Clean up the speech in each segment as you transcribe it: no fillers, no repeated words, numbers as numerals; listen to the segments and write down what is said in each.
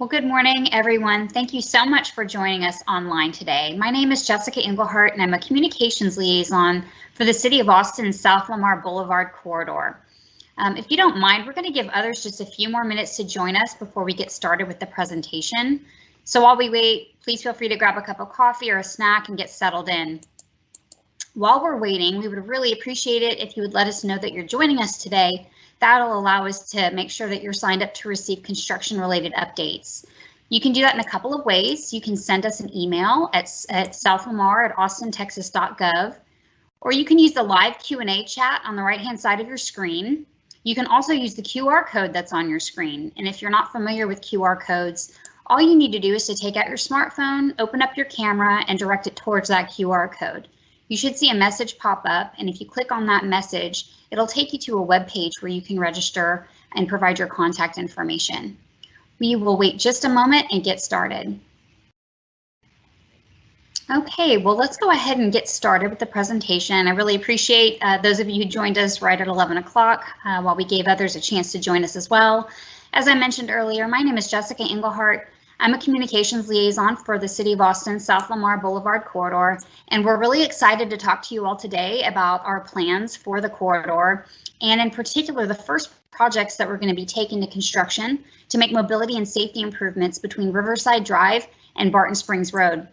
Well, good morning, everyone. Thank you so much for joining us online today. My name is Jessica Englehart, and I'm a communications liaison for the City of Austin's South Lamar Boulevard corridor. If you don't mind, we're going to give others just a few more minutes to join us before we get started with the presentation. So while we wait, please feel free to grab a cup of coffee or a snack and get settled in. While we're waiting, we would really appreciate it if you would let us know that you're joining us today. That'll allow us to make sure that you're signed up to receive construction-related updates. You can do that in a couple of ways. You can send us an email at southlamar@austintexas.gov, or you can use the live Q&A chat on the right-hand side of your screen. You can also use the QR code that's on your screen. And if you're not familiar with QR codes, all you need to do is to take out your smartphone, open up your camera, and direct it towards that QR code. You should see a message pop up, and if you click on that message, it'll take you to a web page where you can register and provide your contact information. We will wait just a moment and get started. Okay, well, let's go ahead and get started with the presentation. I really appreciate those of you who joined us right at 11 o'clock while we gave others a chance to join us as well. As I mentioned earlier, my name is Jessica Englehart. I'm a communications liaison for the City of Austin South Lamar Boulevard corridor, and we're really excited to talk to you all today about our plans for the corridor, and in particular, the first projects that we're going to be taking to construction to make mobility and safety improvements between Riverside Drive and Barton Springs Road.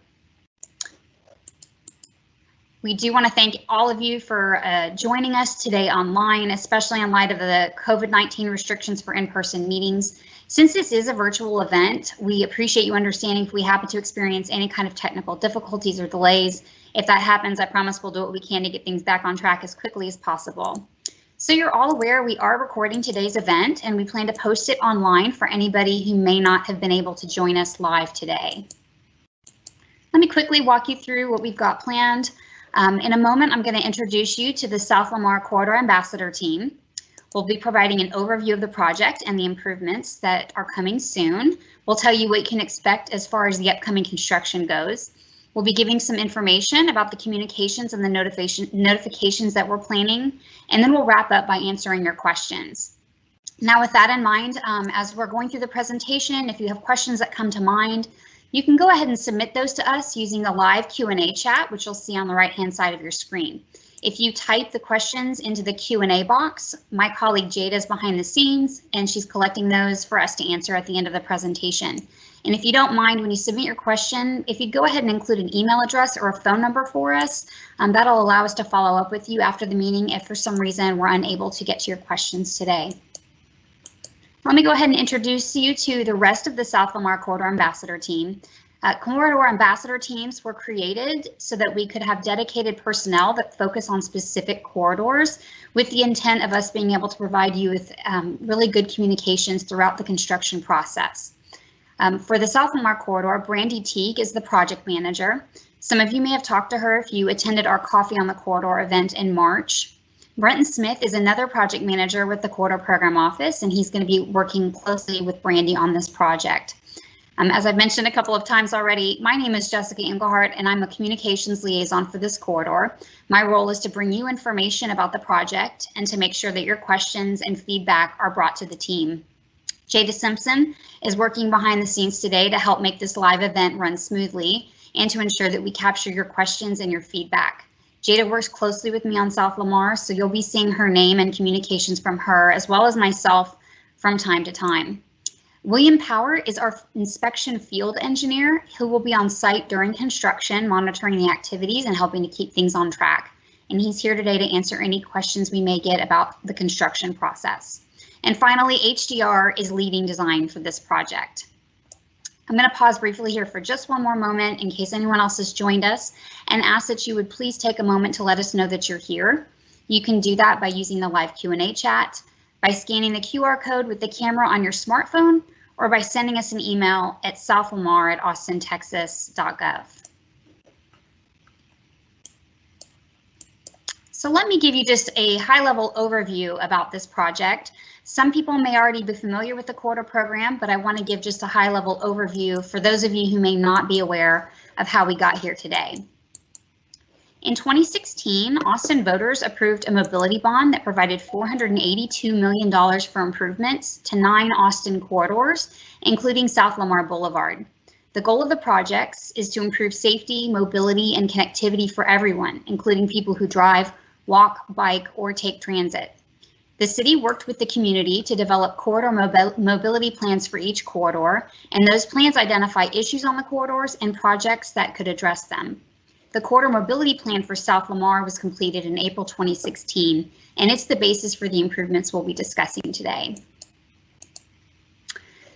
We do want to thank all of you for joining us today online, especially in light of the COVID-19 restrictions for in-person meetings. Since this is a virtual event, we appreciate you understanding if we happen to experience any kind of technical difficulties or delays. If that happens, I promise we'll do what we can to get things back on track as quickly as possible. So you're all aware we are recording today's event, and we plan to post it online for anybody who may not have been able to join us live today. Let me quickly walk you through what we've got planned. In a moment, I'm going to introduce you to the South Lamar Corridor Ambassador team. We'll be providing an overview of the project and the improvements that are coming soon. We'll tell you what you can expect as far as the upcoming construction goes. We'll be giving some information about the communications and the notifications that we're planning, and then we'll wrap up by answering your questions. Now, with that in mind, as we're going through the presentation, if you have questions that come to mind, you can go ahead and submit those to us using the live Q&A chat, which you'll see on the right-hand side of your screen. If you type the questions into the Q&A box, my colleague Jada is behind the scenes, and she's collecting those for us to answer at the end of the presentation. And if you don't mind, when you submit your question, if you go ahead and include an email address or a phone number for us, that'll allow us to follow up with you after the meeting if for some reason we're unable to get to your questions today. Let me go ahead and introduce you to the rest of the South Lamar Corridor Ambassador team. Corridor Ambassador teams were created so that we could have dedicated personnel that focus on specific corridors with the intent of us being able to provide you with really good communications throughout the construction process. For the South Lamar Corridor, Brandy Teague is the project manager. Some of you may have talked to her if you attended our Coffee on the Corridor event in March. Brenton Smith is another project manager with the Corridor Program Office, and he's going to be working closely with Brandy on this project. As I've mentioned a couple of times already, my name is Jessica Englehart, and I'm a communications liaison for this corridor. My role is to bring you information about the project and to make sure that your questions and feedback are brought to the team. Jada Simpson is working behind the scenes today to help make this live event run smoothly and to ensure that we capture your questions and your feedback. Jada works closely with me on South Lamar, so you'll be seeing her name and communications from her, as well as myself from time to time. William Power is our inspection field engineer who will be on site during construction, monitoring the activities and helping to keep things on track. And he's here today to answer any questions we may get about the construction process. And finally, HDR is leading design for this project. I'm going to pause briefly here for just one more moment in case anyone else has joined us and ask that you would please take a moment to let us know that you're here. You can do that by using the live Q&A chat, by scanning the QR code with the camera on your smartphone, or by sending us an email at southlamar@austintexas.gov. So let me give you just a high-level overview about this project. Some people may already be familiar with the corridor program, but I want to give just a high-level overview for those of you who may not be aware of how we got here today. In 2016, Austin voters approved a mobility bond that provided $482 million for improvements to 9 Austin corridors, including South Lamar Boulevard. The goal of the projects is to improve safety, mobility, and connectivity for everyone, including people who drive, walk, bike, or take transit. The city worked with the community to develop corridor mobility plans for each corridor, and those plans identify issues on the corridors and projects that could address them. The corridor mobility plan for South Lamar was completed in April 2016, and it's the basis for the improvements we'll be discussing today.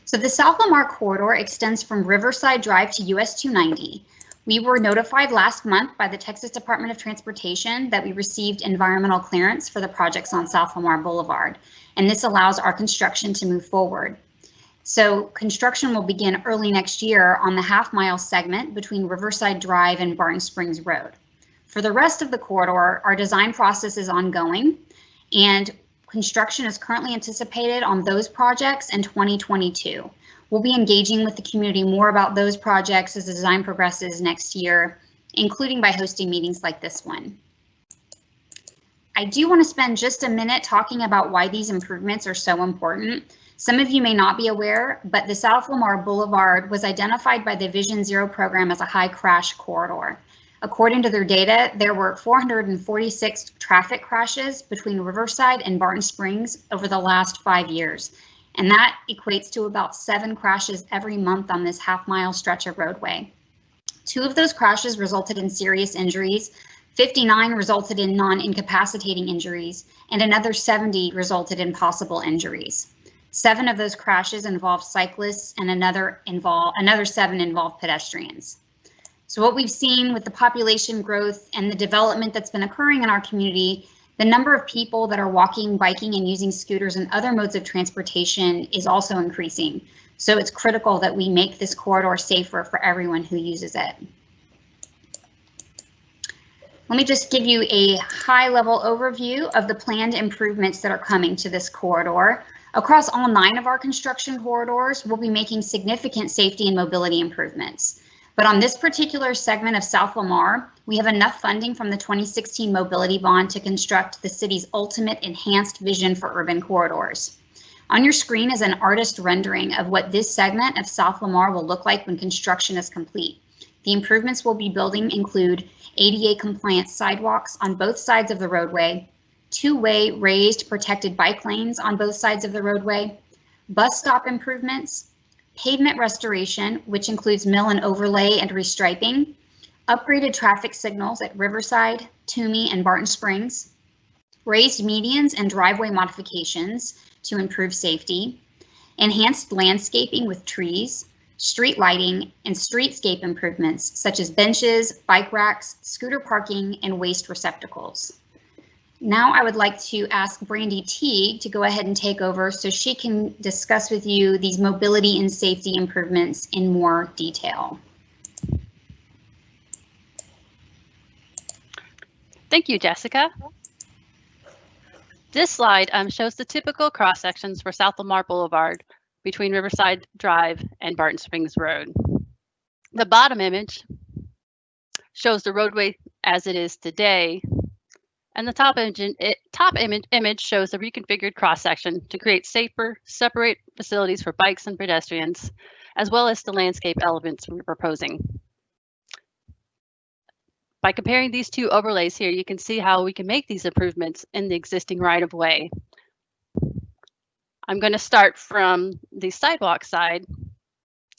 So the South Lamar corridor extends from Riverside Drive to US 290. We were notified last month by the Texas Department of Transportation that we received environmental clearance for the projects on South Lamar Boulevard, and this allows our construction to move forward. So construction will begin early next year on the half-mile segment between Riverside Drive and Barton Springs Road. For the rest of the corridor, our design process is ongoing, and construction is currently anticipated on those projects in 2022. We'll be engaging with the community more about those projects as the design progresses next year, including by hosting meetings like this one. I do want to spend just a minute talking about why these improvements are so important. Some of you may not be aware, but the South Lamar Boulevard was identified by the Vision Zero program as a high crash corridor. According to their data, there were 446 traffic crashes between Riverside and Barton Springs over the last 5 years, and that equates to about 7 crashes every month on this half-mile stretch of roadway. 2 of those crashes resulted in serious injuries, 59 resulted in non-incapacitating injuries, and another 70 resulted in possible injuries. 7 of those crashes involved cyclists and another 7 involved pedestrians. So what we've seen with the population growth and the development that's been occurring in our community, the number of people that are walking, biking, and using scooters and other modes of transportation is also increasing. So it's critical that we make this corridor safer for everyone who uses it. Let me just give you a high-level overview of the planned improvements that are coming to this corridor. Across all 9 of our construction corridors, we'll be making significant safety and mobility improvements. But on this particular segment of South Lamar, we have enough funding from the 2016 mobility bond to construct the city's ultimate enhanced vision for urban corridors. On your screen is an artist rendering of what this segment of South Lamar will look like when construction is complete. The improvements we'll be building include ADA compliant sidewalks on both sides of the roadway, 2-way raised protected bike lanes on both sides of the roadway, bus stop improvements, pavement restoration, which includes mill and overlay and restriping, upgraded traffic signals at Riverside, Toomey, and Barton Springs, raised medians and driveway modifications to improve safety, enhanced landscaping with trees, street lighting, and streetscape improvements such as benches, bike racks, scooter parking, and waste receptacles. Now I would like to ask Brandy Teague to go ahead and take over so she can discuss with you these mobility and safety improvements in more detail. Thank you, Jessica. This slide shows the typical cross sections for South Lamar Boulevard between Riverside Drive and Barton Springs Road. The bottom image shows the roadway as it is today, and the top image shows the reconfigured cross section to create safer, separate facilities for bikes and pedestrians, as well as the landscape elements we're proposing. By comparing these 2 overlays here, you can see how we can make these improvements in the existing right-of-way. I'm going to start from the sidewalk side.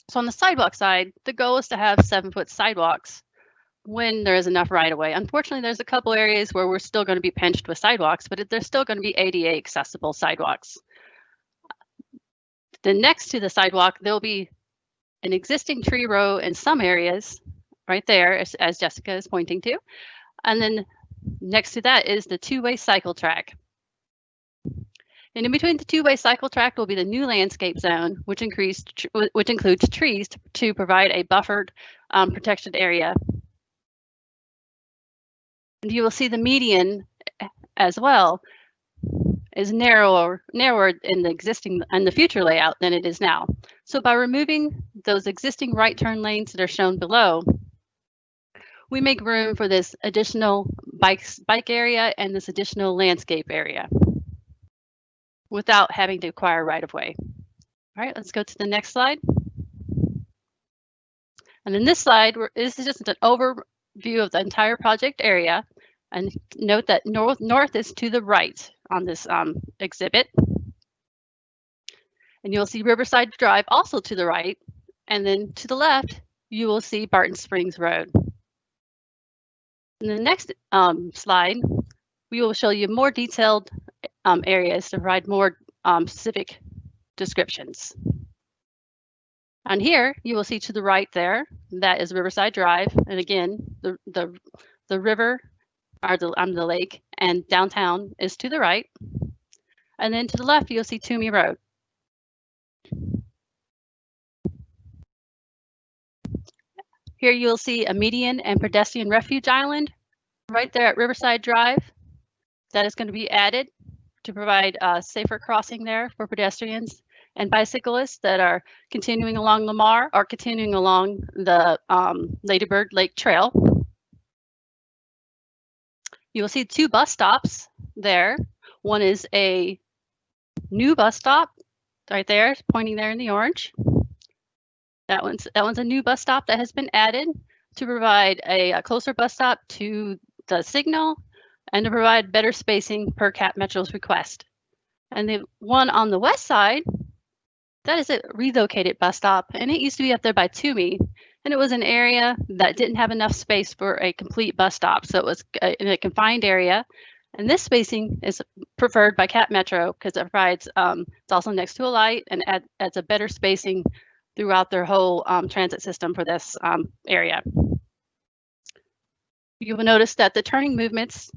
So on the sidewalk side, the goal is to have 7-foot sidewalks when there is enough right-of-way. Unfortunately, there's a couple areas where we're still going to be pinched with sidewalks, but there's still going to be ADA accessible sidewalks. Then next to the sidewalk, there'll be an existing tree row in some areas, right there, as Jessica is pointing to. And then next to that is the 2-way cycle track. And in between the 2-way cycle track will be the new landscape zone, which includes trees to provide a buffered protection area. And you will see the median as well is narrower in the future layout than it is now. So by removing those existing right turn lanes that are shown below, we make room for this additional bike area and this additional landscape area without having to acquire right-of-way. All right, let's go to the next slide. And in this slide, this is just an overview of the entire project area. And note that north is to the right on this exhibit. And you'll see Riverside Drive also to the right. And then to the left, you will see Barton Springs Road. In the next slide, we will show you more detailed areas to provide more specific descriptions. On here, you will see to the right there, that is Riverside Drive. And again, the river, or the lake, and downtown is to the right. And then to the left, you'll see Toomey Road. Here you'll see a median and pedestrian refuge island right there at Riverside Drive. That is going to be added to provide safer crossing there for pedestrians and bicyclists that are continuing along Lamar or continuing along the Lady Bird Lake Trail. You will see 2 bus stops there. One is a new bus stop right there, pointing there in the orange. That one's a new bus stop that has been added to provide a closer bus stop to the signal and to provide better spacing per Cap Metro's request. And the one on the west side, that is a relocated bus stop, and it used to be up there by Toomey, and it was an area that didn't have enough space for a complete bus stop, so it was in a confined area. And this spacing is preferred by Cap Metro because it provides, it's also next to a light and adds a better spacing throughout their whole transit system for this area. You will notice that the turning movements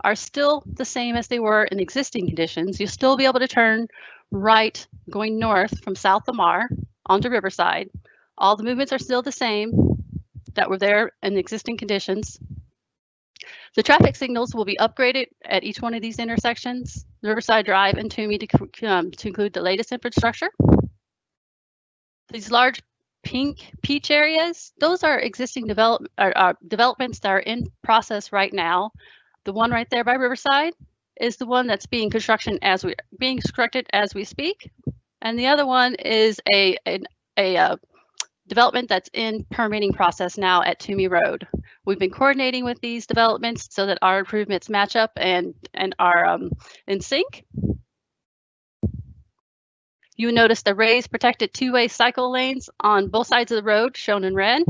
are still the same as they were in existing conditions. You'll still be able to turn right going north from South Lamar onto Riverside. All the movements are still the same that were there in existing conditions. The traffic signals will be upgraded at each one of these intersections, Riverside Drive and Toomey, to include the latest infrastructure. These large pink peach areas, those are existing developments that are in process right now. The one right there by Riverside is the one that's being constructed as we speak, and the other one is a development that's in permitting process now at Toomey Road. We've been coordinating with these developments so that our improvements match up and are in sync. You will notice the raised protected 2-way cycle lanes on both sides of the road shown in red.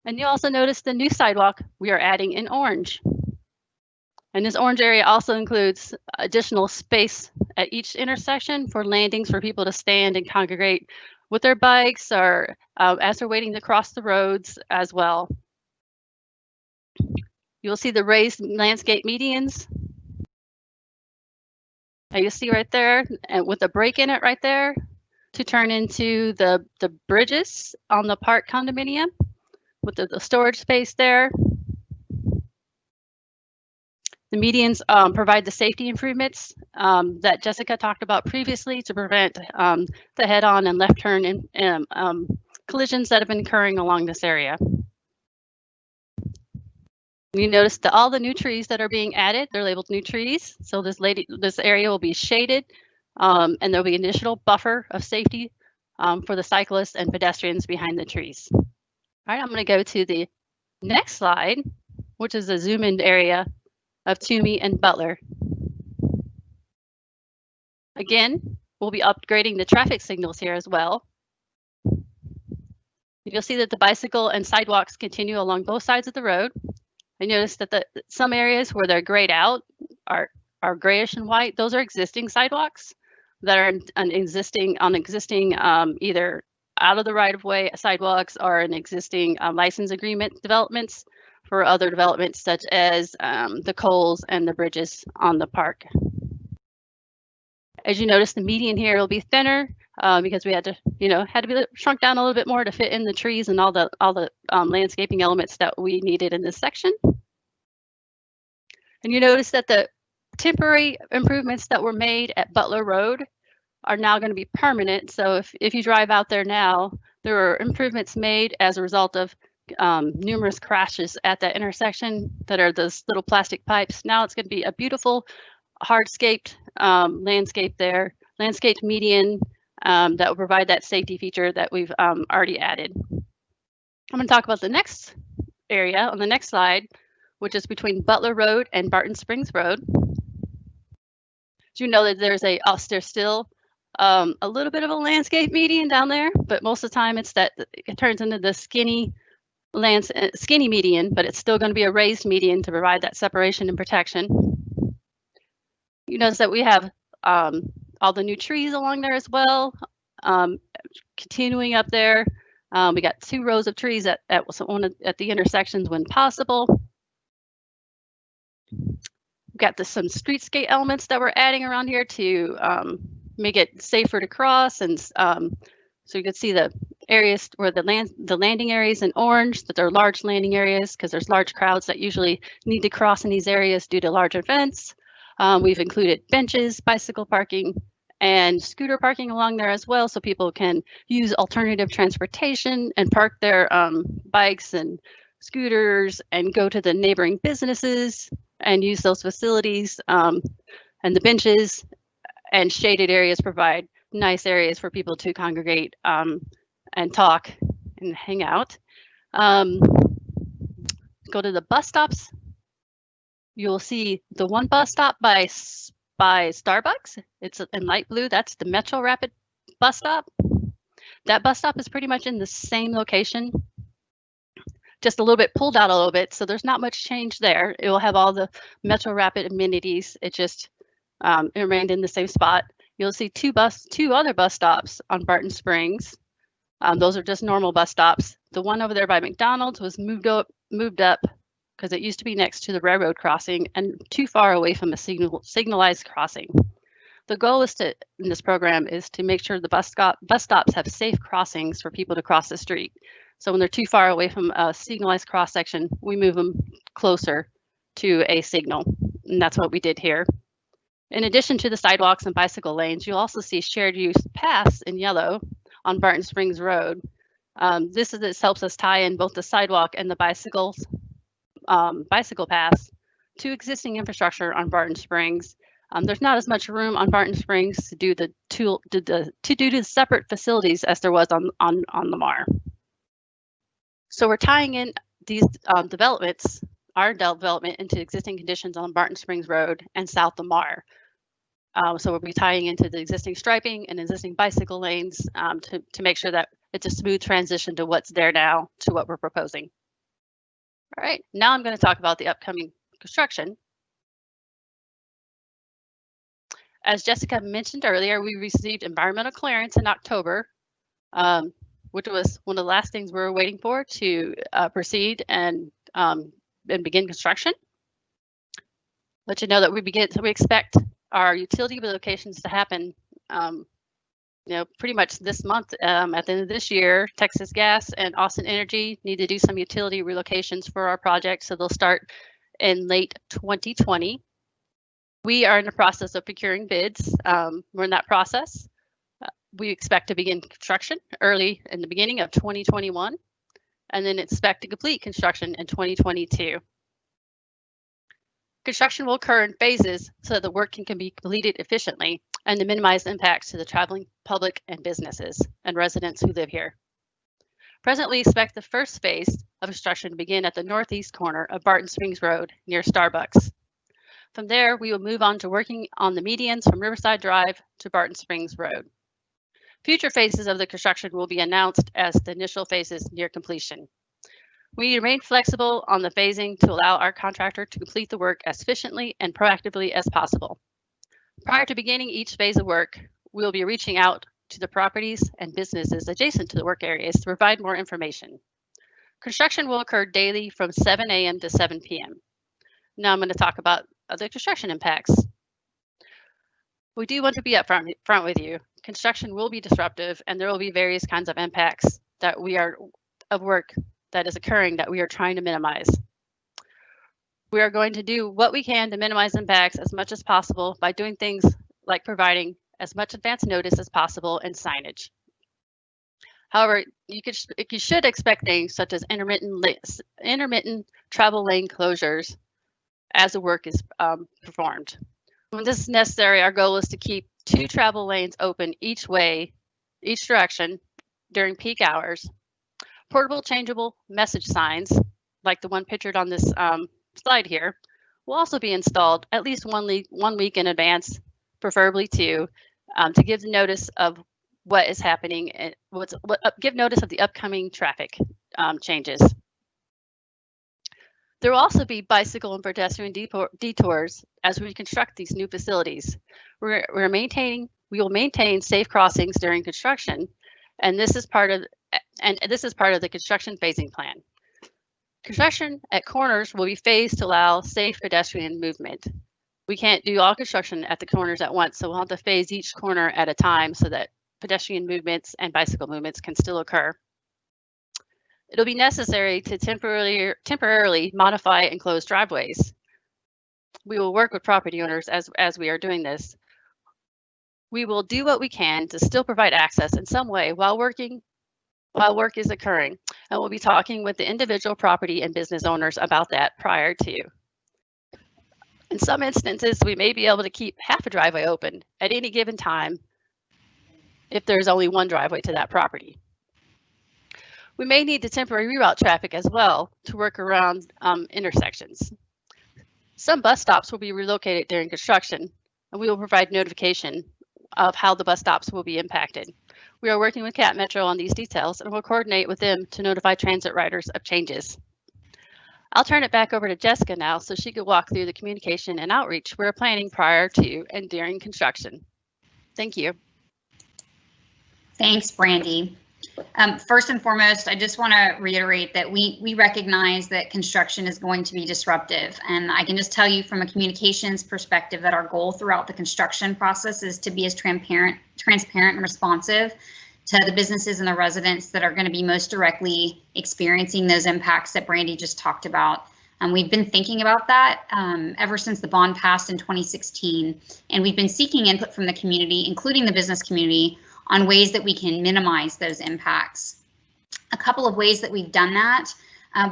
And you also notice the new sidewalk we are adding in orange. And this orange area also includes additional space at each intersection for landings for people to stand and congregate with their bikes or as they're waiting to cross the roads as well. You'll see the raised landscape medians. You see right there, and with a break in it right there, to turn into the bridges on the park condominium with the storage space there. The medians provide the safety improvements that Jessica talked about previously to prevent the head-on and left turn and collisions that have been occurring along this area. You notice that all the new trees that are being added, they're labeled new trees. So this area will be shaded and there'll be an additional buffer of safety for the cyclists and pedestrians behind the trees. All right, I'm going to go to the next slide, which is a zoom-in area of Toomey and Butler. Again, we'll be upgrading the traffic signals here as well. You'll see that the bicycle and sidewalks continue along both sides of the road. I noticed that some areas where they're grayed out are grayish and white. Those are existing sidewalks that are on existing either out of the right-of-way sidewalks or an existing license agreement developments for other developments such as the Coles and the bridges on the park. As you notice, the median here will be thinner because we had to be shrunk down a little bit more to fit in the trees and all the landscaping elements that we needed in this section. And you notice that the temporary improvements that were made at Butler Road are now going to be permanent. So if you drive out there now, there are improvements made as a result of numerous crashes at that intersection that are those little plastic pipes. Now it's going to be a beautiful hardscaped landscaped median that will provide that safety feature that we've already added. I'm going to talk about the next area on the next slide, which is between Butler Road and Barton Springs Road. Do you know that there's still a little bit of a landscape median down there, but most of the time it turns into the skinny median, but it's still going to be a raised median to provide that separation and protection. You notice that we have all the new trees along there as well. Continuing up there, we got 2 rows of trees at the intersections when possible. We've got some streetscape elements that we're adding around here to make it safer to cross, and so you can see the areas where the landing areas in orange, that they're large landing areas because there's large crowds that usually need to cross in these areas due to large events. We've included benches, bicycle parking, and scooter parking along there as well, so people can use alternative transportation and park their bikes and scooters and go to the neighboring businesses and use those facilities. And the benches and shaded areas provide nice areas for people to congregate and talk and hang out. Go to the bus stops. You'll see the one bus stop by Starbucks. It's in light blue. That's the Metro Rapid bus stop. That bus stop is pretty much in the same location, just a little bit pulled out a little bit. So there's not much change there. It will have all the Metro Rapid amenities. It just it remained in the same spot. You'll see two other bus stops on Barton Springs. Those are just normal bus stops. The one over there by McDonald's was moved up because it used to be next to the railroad crossing and too far away from a signalized crossing. The goal in this program is to make sure the bus stops have safe crossings for people to cross the street. So when they're too far away from a signalized cross section, we move them closer to a signal, and that's what we did here. In addition to the sidewalks and bicycle lanes, you'll also see shared use paths in yellow on Barton Springs Road. This helps us tie in both the sidewalk and the bicycle paths to existing infrastructure on Barton Springs. There's not as much room on Barton Springs to do the separate facilities as there was on Lamar. So we're tying in these developments, our development, into existing conditions on Barton Springs Road and South Lamar. So we'll be tying into the existing striping and existing bicycle lanes to make sure that it's a smooth transition to what's there now to what we're proposing. All right, now I'm going to talk about the upcoming construction. As Jessica mentioned earlier, we received environmental clearance in October, which was one of the last things we were waiting for to proceed and begin construction. Let you know that we expect our utility relocations to happen, pretty much this month. At the end of this year, Texas Gas and Austin Energy need to do some utility relocations for our project, so they'll start in late 2020. We are in the process of procuring bids. We're in that process. We expect to begin construction early in the beginning of 2021, and then expect to complete construction in 2022. Construction will occur in phases so that the work can be completed efficiently and to minimize impacts to the traveling public and businesses and residents who live here. Presently, expect the first phase of construction to begin at the northeast corner of Barton Springs Road near Starbucks. From there, we will move on to working on the medians from Riverside Drive to Barton Springs Road. Future phases of the construction will be announced as the initial phases near completion. We remain flexible on the phasing to allow our contractor to complete the work as efficiently and proactively as possible. Prior to beginning each phase of work, we will be reaching out to the properties and businesses adjacent to the work areas to provide more information. Construction will occur daily from 7 a.m. to 7 p.m. Now I'm going to talk about the construction impacts. We do want to be upfront with you. Construction will be disruptive, and there will be various kinds of impacts of work that is occurring that we are trying to minimize. We are going to do what we can to minimize impacts as much as possible by doing things like providing as much advance notice as possible and signage. However, you should expect things such as intermittent travel lane closures as the work is performed. When this is necessary, our goal is to keep 2 travel lanes open each direction during peak hours. Portable changeable message signs, like the one pictured on this slide here, will also be installed at least 1 week in advance, preferably 2, to give notice of what is happening and give notice of the upcoming traffic changes. There will also be bicycle and pedestrian detours as we construct these new facilities. We will maintain safe crossings during construction, and this is part of the construction phasing plan. Construction at corners will be phased to allow safe pedestrian movement. We can't do all construction at the corners at once, so we'll have to phase each corner at a time so that pedestrian movements and bicycle movements can still occur. It'll be necessary to temporarily modify and close driveways. We will work with property owners as we are doing this. We will do what we can to still provide access in some way while work is occurring, and we'll be talking with the individual property and business owners about that prior to. In some instances, we may be able to keep half a driveway open at any given time if there's only 1 driveway to that property. We may need to temporarily reroute traffic as well to work around intersections. Some bus stops will be relocated during construction, and we will provide notification of how the bus stops will be impacted. We are working with Cat Metro on these details and will coordinate with them to notify transit riders of changes. I'll turn it back over to Jessica now so she could walk through the communication and outreach we're planning prior to and during construction. Thank you. Thanks, Brandy. First and foremost, I just want to reiterate that we recognize that construction is going to be disruptive, and I can just tell you from a communications perspective that our goal throughout the construction process is to be as transparent and responsive to the businesses and the residents that are going to be most directly experiencing those impacts that Brandy just talked about. We've been thinking about that ever since the bond passed in 2016, and we've been seeking input from the community, including the business community, on ways that we can minimize those impacts. A couple of ways that we've done that.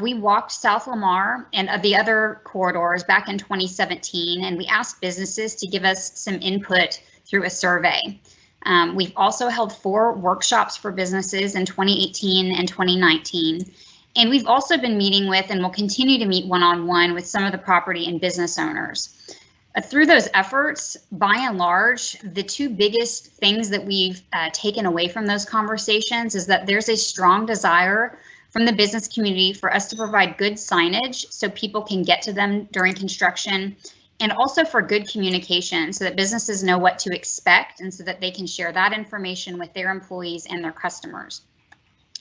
We walked South Lamar and the other corridors back in 2017, and we asked businesses to give us some input through a survey. We've also held 4 workshops for businesses in 2018 and 2019. And we've also been meeting with and will continue to meet one-on-one with some of the property and business owners. Through those efforts, by and large, the 2 biggest things that we've taken away from those conversations is that there's a strong desire from the business community for us to provide good signage so people can get to them during construction, and also for good communication so that businesses know what to expect and so that they can share that information with their employees and their customers.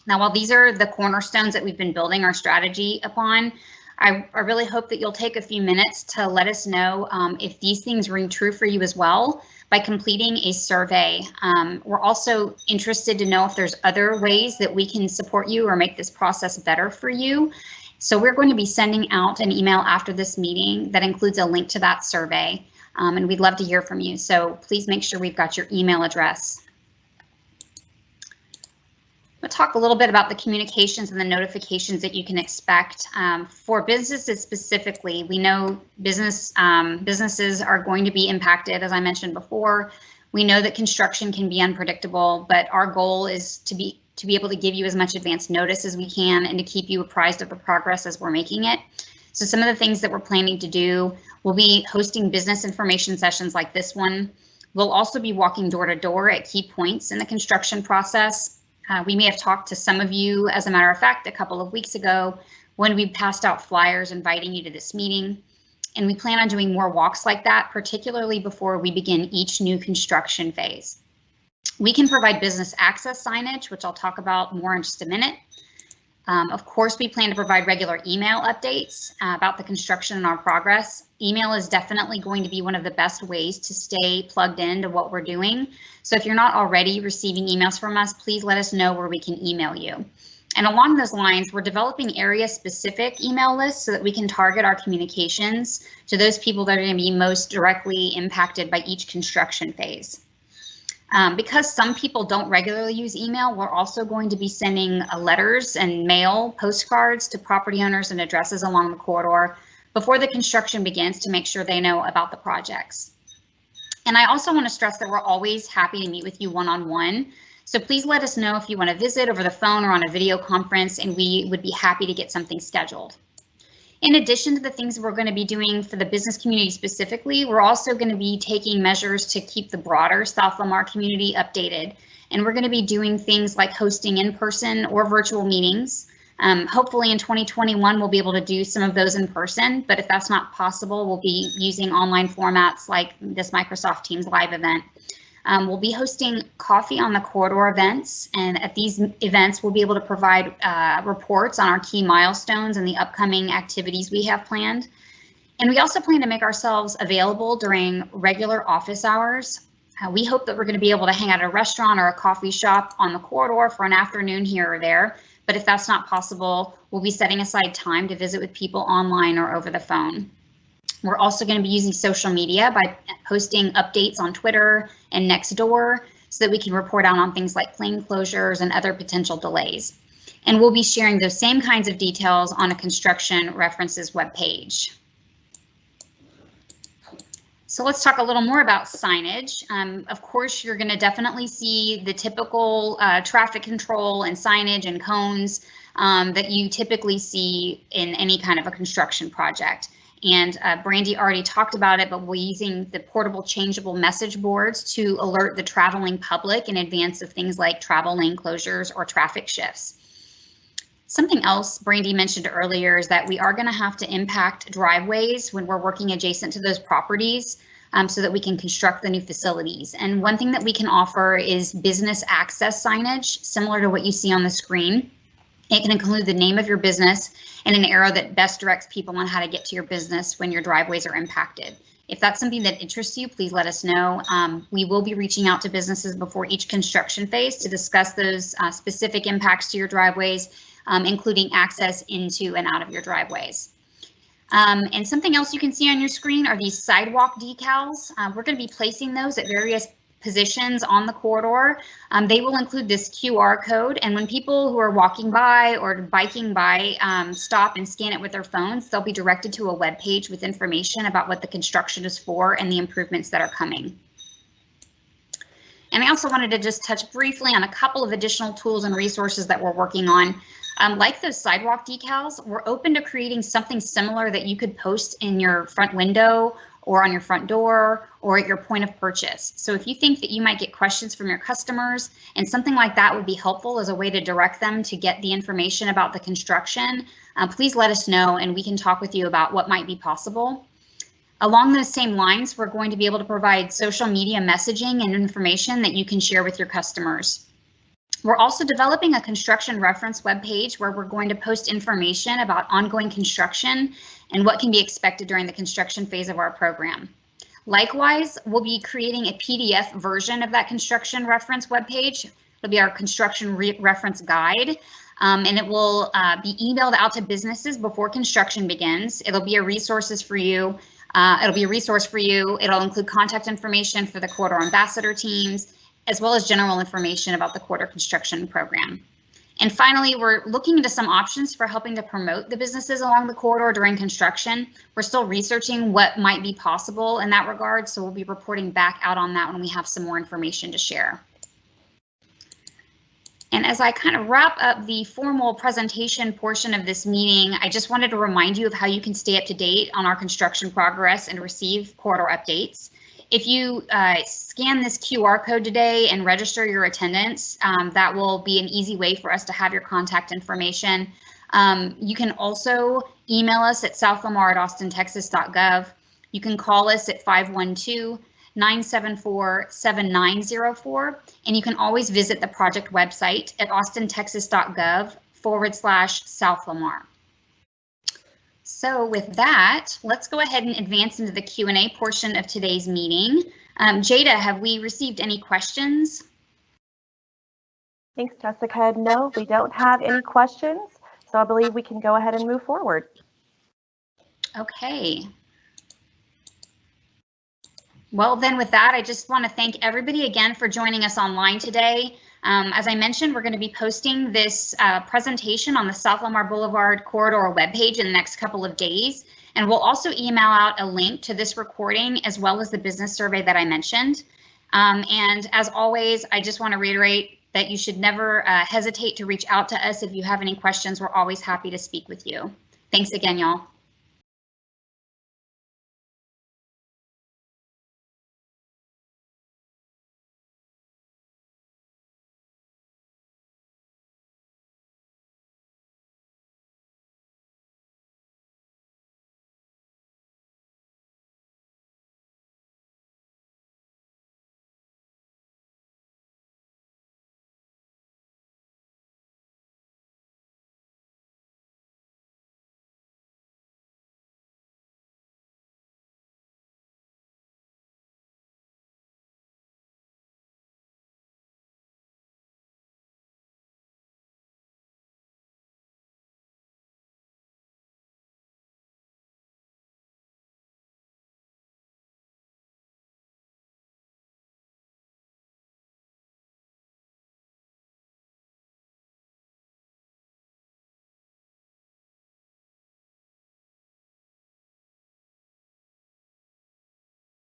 Now, while these are the cornerstones that we've been building our strategy upon, I really hope that you'll take a few minutes to let us know if these things ring true for you as well by completing a survey. We're also interested to know if there's other ways that we can support you or make this process better for you. So we're going to be sending out an email after this meeting that includes a link to that survey, and we'd love to hear from you. So please make sure we've got your email address. We'll talk a little bit about the communications and the notifications that you can expect. For businesses specifically, we know businesses are going to be impacted, as I mentioned before. We know that construction can be unpredictable, but our goal is to be able to give you as much advance notice as we can and to keep you apprised of the progress as we're making it. So some of the things that we're planning to do, we'll be hosting business information sessions like this one. We'll also be walking door to door at key points in the construction process. We may have talked to some of you, as a matter of fact, a couple of weeks ago when we passed out flyers inviting you to this meeting. And we plan on doing more walks like that, particularly before we begin each new construction phase. We can provide business access signage, which I'll talk about more in just a minute. Of course, we plan to provide regular email updates about the construction and our progress. Email is definitely going to be one of the best ways to stay plugged into what we're doing. So if you're not already receiving emails from us, please let us know where we can email you. And along those lines, we're developing area-specific email lists so that we can target our communications to those people that are going to be most directly impacted by each construction phase. Because some people don't regularly use email, we're also going to be sending letters and mail postcards to property owners and addresses along the corridor before the construction begins to make sure they know about the projects. And I also want to stress that we're always happy to meet with you one-on-one. So please let us know if you want to visit over the phone or on a video conference, and we would be happy to get something scheduled. In addition to the things we're going to be doing for the business community specifically, we're also going to be taking measures to keep the broader South Lamar community updated. And we're going to be doing things like hosting in-person or virtual meetings. Hopefully in 2021, we'll be able to do some of those in person, but if that's not possible, we'll be using online formats like this Microsoft Teams live event. We'll be hosting coffee on the corridor events, and at these events, we'll be able to provide reports on our key milestones and the upcoming activities we have planned. And we also plan to make ourselves available during regular office hours. We hope that we're going to be able to hang out at a restaurant or a coffee shop on the corridor for an afternoon here or there. But if that's not possible, we'll be setting aside time to visit with people online or over the phone. We're also going to be using social media by posting updates on Twitter and Nextdoor so that we can report out on things like plane closures and other potential delays. And we'll be sharing those same kinds of details on a construction references webpage. So let's talk a little more about signage. Of course, you're going to definitely see the typical traffic control and signage and cones that you typically see in any kind of a construction project. And Brandy already talked about it, but we're using the portable changeable message boards to alert the traveling public in advance of things like travel lane closures or traffic shifts. Something else Brandy mentioned earlier is that we are going to have to impact driveways when we're working adjacent to those properties so that we can construct the new facilities. And one thing that we can offer is business access signage, similar to what you see on the screen. It can include the name of your business and an arrow that best directs people on how to get to your business when your driveways are impacted. If that's something that interests you, please let us know. We will be reaching out to businesses before each construction phase to discuss those specific impacts to your driveways, including access into and out of your driveways. And something else you can see on your screen are these sidewalk decals. We're going to be placing those at various positions on the corridor. They will include this QR code, and when people who are walking by or biking by stop and scan it with their phones, they'll be directed to a web page with information about what the construction is for and the improvements that are coming. And I also wanted to just touch briefly on a couple of additional tools and resources that we're working on. Like those sidewalk decals, we're open to creating something similar that you could post in your front window or on your front door or at your point of purchase. So if you think that you might get questions from your customers and something like that would be helpful as a way to direct them to get the information about the construction, please let us know and we can talk with you about what might be possible. Along those same lines, we're going to be able to provide social media messaging and information that you can share with your customers. We're also developing a construction reference webpage where we're going to post information about ongoing construction and what can be expected during the construction phase of our program. Likewise, we'll be creating a PDF version of that construction reference webpage. It'll be our construction reference guide, and it will be emailed out to businesses before construction begins. It'll be a resource for you. It'll include contact information for the corridor ambassador teams, as well as general information about the corridor construction program. And finally, we're looking into some options for helping to promote the businesses along the corridor during construction. We're still researching what might be possible in that regard, so we'll be reporting back out on that when we have some more information to share. And as I kind of wrap up the formal presentation portion of this meeting, I just wanted to remind you of how you can stay up to date on our construction progress and receive corridor updates. If you scan this QR code today and register your attendance, that will be an easy way for us to have your contact information. You can also email us at southlamar@austintexas.gov. You can call us at 512-974-7904, and you can always visit the project website at austintexas.gov/South-Lamar. So with that, let's go ahead and advance into the Q&A portion of today's meeting. Jada, have we received any questions? Thanks, Jessica. No, we don't have any questions, so I believe we can go ahead and move forward. Okay. Well, then with that, I just want to thank everybody again for joining us online today. As I mentioned, we're going to be posting this presentation on the South Lamar Boulevard Corridor webpage in the next couple of days. And we'll also email out a link to this recording as well as the business survey that I mentioned. And as always, I just want to reiterate that you should never hesitate to reach out to us if you have any questions. We're always happy to speak with you. Thanks again, y'all.